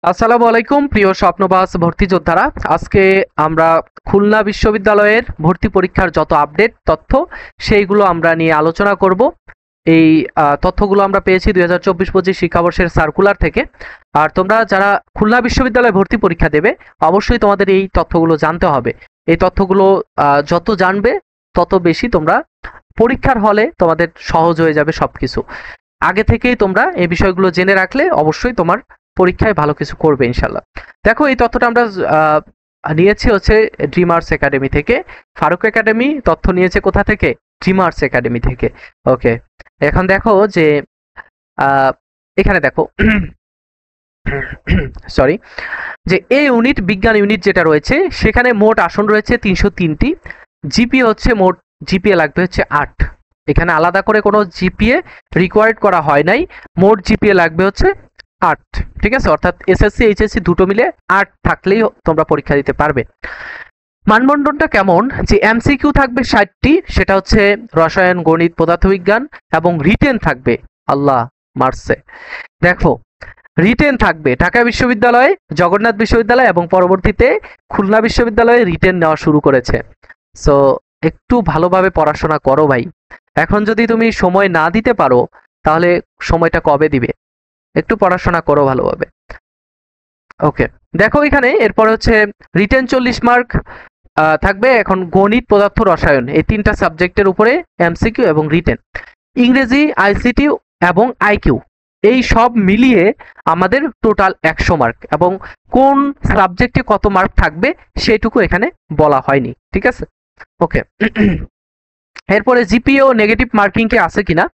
আসসালামু আলাইকুম প্রিয় স্বপ্নবাস ভর্তি যোদ্ধারা। আজকে আমরা খুলনা বিশ্ববিদ্যালয়ের ভর্তি পরীক্ষার যত আপডেট তথ্য সেইগুলো আমরা নিয়ে আলোচনা করব। এই তথ্যগুলো আমরা পেয়েছি 2024-25 শিক্ষাবর্ষের সার্কুলার থেকে। আর তোমরা যারা খুলনা বিশ্ববিদ্যালয়ে ভর্তি পরীক্ষা দেবে অবশ্যই তোমাদের এই তথ্যগুলো জানতে হবে। এই তথ্যগুলো যত জানবে তত বেশি তোমরা পরীক্ষার হলে তোমাদের সহজ হয়ে যাবে সবকিছু। আগে থেকেই তোমরা এই বিষয়গুলো জেনে রাখলে অবশ্যই তোমার পরীক্ষায় ভালো কিছু করবে ইনশাল্লাহ। দেখো এই তথ্যটা আমরা নিয়েছি হচ্ছে ড্রিমার্স একাডেমি থেকে। ফারুক একাডেমি তথ্য নিয়েছে কোথা থেকে? ড্রিমার্স একাডেমি থেকে। ওকে, এখন দেখো যে এখানে দেখো সরি, যে এ ইউনিট বিজ্ঞান ইউনিট যেটা রয়েছে সেখানে মোট আসন রয়েছে 303টি। জিপিএ হচ্ছে মোট জিপিএ লাগবে হচ্ছে 8। এখানে আলাদা করে কোনো জিপিএ রিকোয়ার্ড করা হয় নাই। মোট জিপিএ লাগবে হচ্ছে 8। ঠিক আছে, অর্থাৎ এসএসসি এইচএসসি দুটো মিলে 8 থাকলেই তোমরা পরীক্ষা দিতে পারবে। মানবন্টনটা কেমন? যে এমসিকিউ থাকবে 60টি, সেটা হচ্ছে রসায়ন, গণিত, পদার্থবিজ্ঞান, এবং রিটেন থাকবে। আল্লাহ মারছে, দেখো রিটেন থাকবে ঢাকা বিশ্ববিদ্যালয়, জগন্নাথ বিশ্ববিদ্যালয় এবং পরবর্তীতে খুলনা বিশ্ববিদ্যালয়ে রিটেন নেওয়া শুরু করেছে। সো একটু ভালোভাবে পড়াশোনা করো ভাই। এখন যদি তুমি সময় না দিতে পারো তাহলে সময়টা কবে দিবে? একটু পড়াশোনা করো ভালোভাবে। ওকে, দেখো এখানে এরপরে হচ্ছে রিটেন 40 মার্ক থাকবে। এখন গণিত, পদার্থ, রসায়ন এই তিনটা সাবজেক্টের উপরে এমসিকিউ এবং রিটেন। ইংরেজি, আইসিটি এবং আইকিউ এই সব মিলিয়ে আমাদের টোটাল 100 মার্ক, এবং কোন সাবজেক্টে কত মার্ক থাকবে সেটুকু এখানে বলা হয়নি। ঠিক আছে, ওকে। এরপরে জিপিএ ও নেগেটিভ মার্কিং কে আছে কিনা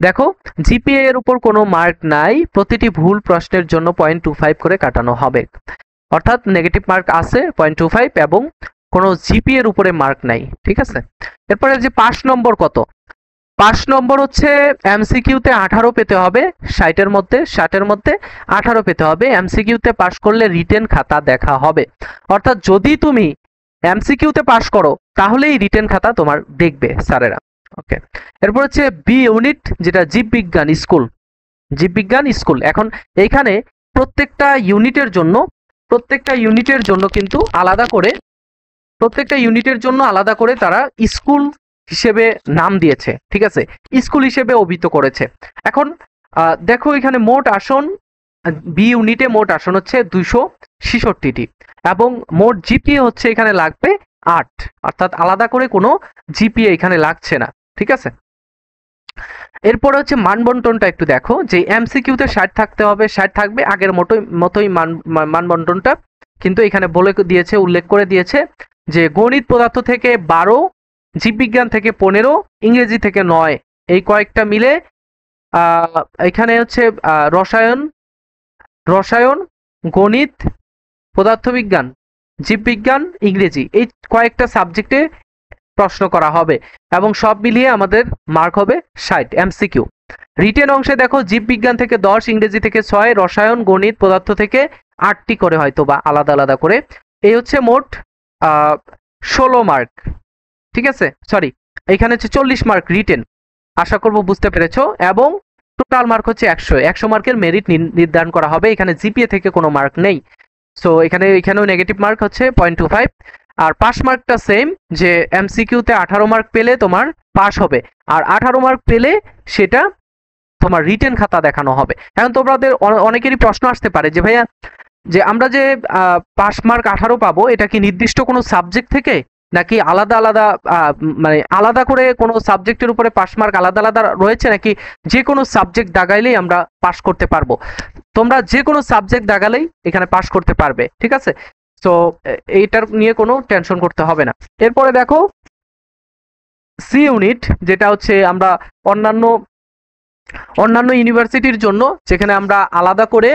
দেখো। জিপিএ এর উপর কোনো মার্ক নাই, প্রতিটি ভুল প্রশ্নের জন্য 0.25 করে কাটানো হবে। অর্থাৎ নেগেটিভ মার্ক আছে 0.25 এবং কোনো জিপিএ এর উপরে মার্ক নাই। ঠিক আছে, এরপরে যে পাস নম্বর কত? পাস নম্বর হচ্ছে এমসিকিউতে 18 পেতে হবে, 60-এর মধ্যে 60-এর মধ্যে 18 পেতে হবে। এমসিকিউতে পাস করলে রিটেন খাতা দেখা হবে। অর্থাৎ যদি তুমি এমসিকিউতে পাস করো তাহলেই রিটেন খাতা তোমার দেখবে স্যারেরা। ওকে, এরপর হচ্ছে বি ইউনিট, যেটা জীববিজ্ঞান স্কুল। জীববিজ্ঞান স্কুল, এখন এইখানে প্রত্যেকটা ইউনিটের জন্য কিন্তু আলাদা করে তারা স্কুল হিসেবে নাম দিয়েছে। ঠিক আছে, স্কুল হিসেবে অভিহিত করেছে। এখন দেখো এখানে মোট আসন, বি ইউনিটে মোট আসন হচ্ছে 266টি, এবং মোট জিপিএ হচ্ছে এখানে লাগবে 8। অর্থাৎ আলাদা করে কোনো জিপিএ এখানে লাগছে না। ঠিক আছে, এরপরে হচ্ছে মানবন্টনটা একটু দেখো। যে এমসিকিউতে 60 থাকতে হবে, 60 থাকবে আগের মতোই মানবন্টনটা, কিন্তু এখানে উল্লেখ করে দিয়েছে যে গণিত পদার্থ থেকে 12, জীববিজ্ঞান থেকে 15, ইংরেজি থেকে 9, এই কয়েকটা মিলে এখানে হচ্ছে রসায়ন, গণিত, পদার্থবিজ্ঞান, জীববিজ্ঞান, ইংরেজি এই কয়েকটা সাবজেক্টে প্রশ্ন করা হবে, এবং সব মিলিয়ে আমাদের মার্ক হবে 60 এমসিকিউ। রিটেন অংশে দেখো জীববিজ্ঞান থেকে 10, ইংরেজি থেকে 6, রসায়ন, গণিত, পদার্থ থেকে 8টি করে হয়তো বা আলাদা আলাদা করে। এই হচ্ছে মোট 16 মার্ক। ঠিক আছে, সরি, এখানে হচ্ছে 40 মার্ক রিটেন। আশা করব বুঝতে পেরেছো। এবং টোটাল মার্ক হচ্ছে 100 মার্কের মেরিট নির্ধারণ করা হবে। এখানে জিপিএ থেকে কোনো মার্ক নেই। সো এখানেও নেগেটিভ মার্ক হচ্ছে 0.25। আর পাস মার্কটা সেম, যে এমসিকিউতে 18 মার্ক পেলে তোমার পাস হবে, আর 18 মার্ক পেলে সেটা তোমার রিটেন খাতা দেখানো হবে। এখন তোমাদের অনেকেরই প্রশ্ন আসতে পারে যে ভাইয়া, যে আমরা যে পাস মার্ক 18 পাবো, এটা কি নির্দিষ্ট কোনো সাবজেক্ট থেকে, নাকি আলাদা আলাদা মানে আলাদা করে কোনো সাবজেক্টের উপরে পাস মার্ক আলাদা আলাদা রয়েছে, নাকি যে কোনো সাবজেক্ট দাগাইলেই আমরা পাস করতে পারবো? তোমরা যে কোনো সাবজেক্ট দাগালেই এখানে পাস করতে পারবে। ঠিক আছে, তো এইটার নিয়ে কোনো টেনশন করতে হবে না। এরপরে দেখো সি ইউনিট, যেটা হচ্ছে আমরা অন্যান্য ইউনিভার্সিটির জন্য, যেখানে আমরা আলাদা করে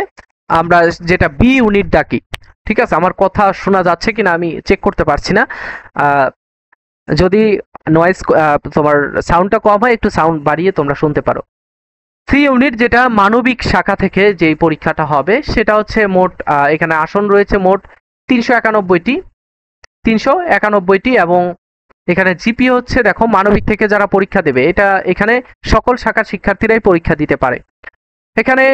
আমরা যেটা বি ইউনিট ডাকি। ঠিক আছে, আমার কথা শোনা যাচ্ছে কিনা আমি চেক করতে পারছি না। যদি নয়েজ তোমার সাউন্ডটা কম হয় একটু সাউন্ড বাড়িয়ে তোমরা শুনতে পারো। সি ইউনিট, যেটা মানবিক শাখা থেকে যেই পরীক্ষাটা হবে, সেটা হচ্ছে মোট এখানে আসন রয়েছে মোট 391টি, এবং এখানে জিপি হচ্ছে দেখো মানবিক থেকে যারা পরীক্ষা দেবে, এখানে সকল শাখার শিক্ষার্থীরাই পরীক্ষা দিতে পারে। এখানে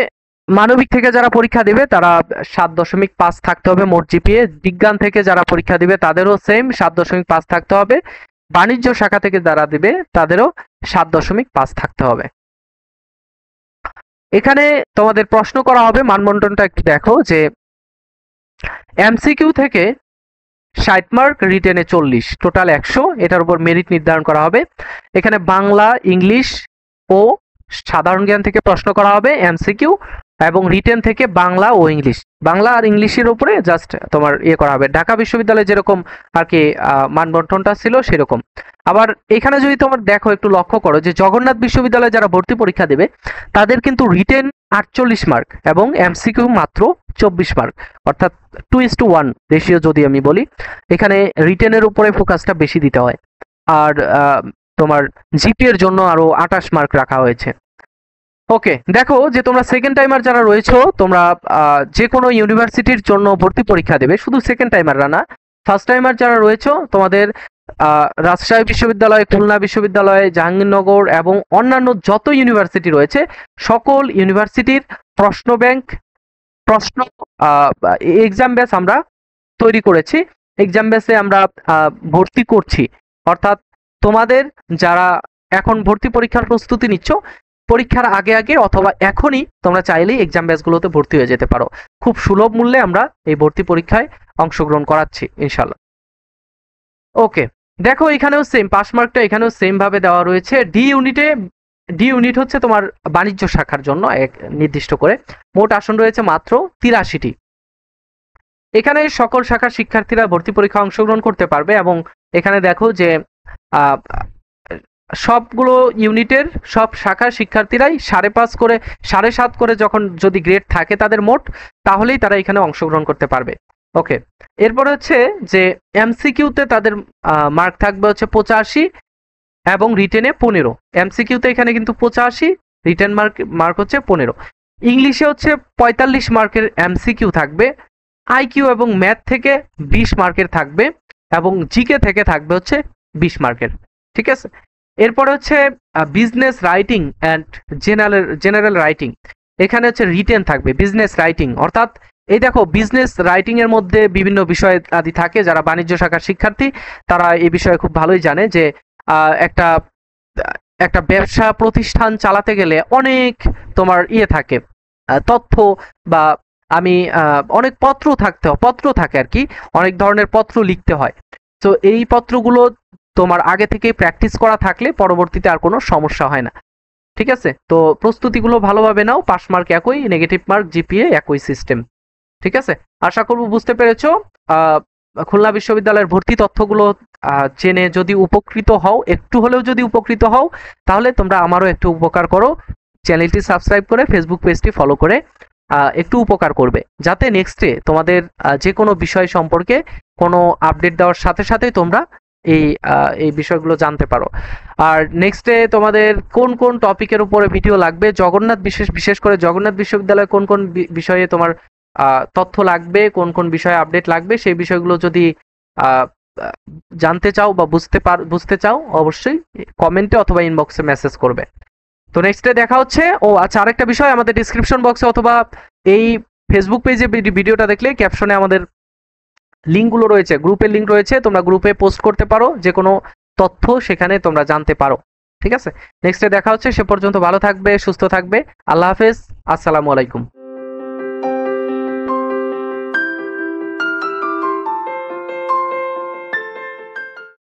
মানবিক থেকে যারা পরীক্ষা দিবে তারা 7.5 থাকতে হবে মোট জিপিএ। বিজ্ঞান থেকে যারা পরীক্ষা দিবে তাদেরও সেম 7.5 থাকতে হবে। বাণিজ্য শাখা থেকে যারা দিবে তাদেরও 7.5 থাকতে হবে। এখানে তোমাদের প্রশ্ন করা হবে, মানবন্টনটা একটু দেখো যে এমসিকিউ থেকে 60 মার্ক, রিটেনে 40, টোটাল 100। এটার উপর মেরিট নির্ধারণ করা হবে। এখানে বাংলা, ইংলিশ ও সাধারণ জ্ঞান থেকে প্রশ্ন করা হবে এমসিকিউ, এবং রিটেন থেকে বাংলা ও ইংলিশ। বাংলা আর ইংলিশের উপরে জাস্ট তোমার করা হবে। ঢাকা বিশ্ববিদ্যালয়ে যেরকম আর কি মানবন্টনটা ছিল সেরকম। আবার এখানে যদি তোমার দেখো, একটু লক্ষ্য করো যে জগন্নাথ বিশ্ববিদ্যালয়ে যারা ভর্তি পরীক্ষা দেবে তাদের কিন্তু রিটেন 48 মার্ক এবং এমসিকিউ মাত্র 24 মার্ক, অর্থাৎ 2:1 রেশিও যদি আমি বলি। এখানে রিটেনের উপরে ফোকাসটা বেশি দিতে হয়। আর তোমার জিপি এর জন্য আরো 28 মার্ক রাখা হয়েছে। ওকে, দেখো যে তোমরা সেকেন্ড টাইমার যারা রয়েছো, তোমরা যে কোনো ইউনিভার্সিটির জন্য ভর্তি পরীক্ষা দেবে, শুধু সেকেন্ড টাইমাররা না, ফার্স্ট টাইমার যারা রয়েছো তোমাদের রাজশাহী বিশ্ববিদ্যালয়, খুলনা বিশ্ববিদ্যালয়, জাহাঙ্গীরনগর এবং অন্যান্য যত ইউনিভার্সিটি রয়েছে সকল ইউনিভার্সিটির প্রশ্ন ব্যাংক, প্রশ্ন এক্সাম ব্যাচ আমরা তৈরি করেছি। এক্সাম ব্যাচে আমরা ভর্তি করছি, অর্থাৎ তোমাদের যারা এখন ভর্তি পরীক্ষার প্রস্তুতি নিচ্ছ, পরীক্ষার আগে আগে অথবা এখনই তোমরা চাইলেই এক্সাম ব্যাচগুলোতে ভর্তি হয়ে যেতে পারো। খুব সুলভ মূল্যে আমরা এই ভর্তি পরীক্ষায় অংশগ্রহণ করাচ্ছি ইনশাল্লাহ। ওকে, দেখো এখানেও সেম পাস মার্কটা এখানেও সেম ভাবে দেওয়া রয়েছে। ডি ইউনিট হচ্ছে তোমার বাণিজ্য শাখার জন্য এক নির্দিষ্ট করে মোট আসন রয়েছে মাত্র 83টি। এখানে সকল শাখার শিক্ষার্থীরা ভর্তি পরীক্ষা অংশগ্রহণ করতে পারবে, এবং এখানে দেখো যে সবগুলো ইউনিটের সব শাখার শিক্ষার্থীরাই 5.5 করে 7.5 করে যখন যদি গ্রেড থাকে তাদের মোট, তাহলেই তারা এখানে অংশগ্রহণ করতে পারবে। ওকে, এরপর হচ্ছে যে এমসিকিউতে তাদের মার্ক থাকবে হচ্ছে 85 এবং রিটেনে 15। এমসিকিউতে এখানে কিন্তু 85, রিটেন মার্ক হচ্ছে 15। ইংলিশে হচ্ছে 45 মার্কের এমসিকিউ থাকবে, আইকিউ এবং ম্যাথ থেকে 20 মার্কের থাকবে, এবং জিকে থেকে থাকবে হচ্ছে 20 মার্কের। ঠিক আছে, এরপরে হচ্ছে business writing and general writing. এখানে হচ্ছে রিটেন থাকবে বিজনেস রাইটিং, অর্থাৎ এই দেখো বিজনেস রাইটিং এর মধ্যে বিভিন্ন বিষয় আদি থাকে। যারা বাণিজ্য শাখার শিক্ষার্থী তারা এই বিষয়ে খুব ভালোই জানে যে একটা ব্যবসা প্রতিষ্ঠান চালাতে গেলে অনেক তোমার থাকে তথ্য, বা আমি অনেক পত্র থাকে আর কি, অনেক ধরনের পত্র লিখতে হয়। তো এই পত্রগুলো তোমার আগে থেকে প্র্যাকটিস করা থাকলে পরবর্তীতে আর কোনো সমস্যা হয় না। ঠিক আছে, তো প্রস্তুতিগুলো ভালোভাবে নাও। পাস মার্ক একই, নেগেটিভ মার্ক, জিপিএ একই সিস্টেম। ঠিক আছে, আশা করব বুঝতে পেরেছো। খুলনা বিশ্ববিদ্যালয়ের ভর্তি তথ্যগুলো জেনে যদি উপকৃত হও, একটু হলেও যদি উপকৃত হও, তাহলে তোমরা আমারও একটু উপকার করো। চ্যানেলটি সাবস্ক্রাইব করে ফেসবুক পেজটি ফলো করে একটু উপকার করবে, যাতে নেক্সটে তোমাদের যে কোনো বিষয় সম্পর্কে কোনো আপডেট দেওয়ার সাথে সাথেই তোমরা এই বিষয়গুলো জানতে পারো। আর নেক্সটে তোমাদের কোন কোন টপিকের উপরে ভিডিও লাগবে, বিশেষ করে জগন্নাথ বিশ্ববিদ্যালয়ে কোন কোন বিষয়ে তোমার তথ্য লাগবে, কোন কোন বিষয়ে আপডেট লাগবে, সেই বিষয়গুলো যদি জানতে চাও বা বুঝতে চাও, অবশ্যই কমেন্টে অথবা ইনবক্সে মেসেজ করবে। তো নেক্সটে দেখা হচ্ছে। ও আচ্ছা, আরেকটা বিষয়, আমাদের ডিসক্রিপশন বক্সে অথবা এই ফেসবুক পেজে ভিডিওটা দেখলে ক্যাপশনে আমাদের লিঙ্কগুলো রয়েছে, গ্রুপের লিঙ্ক রয়েছে, তোমরা গ্রুপে পোস্ট করতে পারো যে কোনো তথ্য, সেখানে তোমরা জানতে পারো। ঠিক আছে, নেক্সটে দেখা হচ্ছে। সে পর্যন্ত ভালো থাকবে, সুস্থ থাকবে। আল্লাহ হাফেজ, আসসালামু আলাইকুম।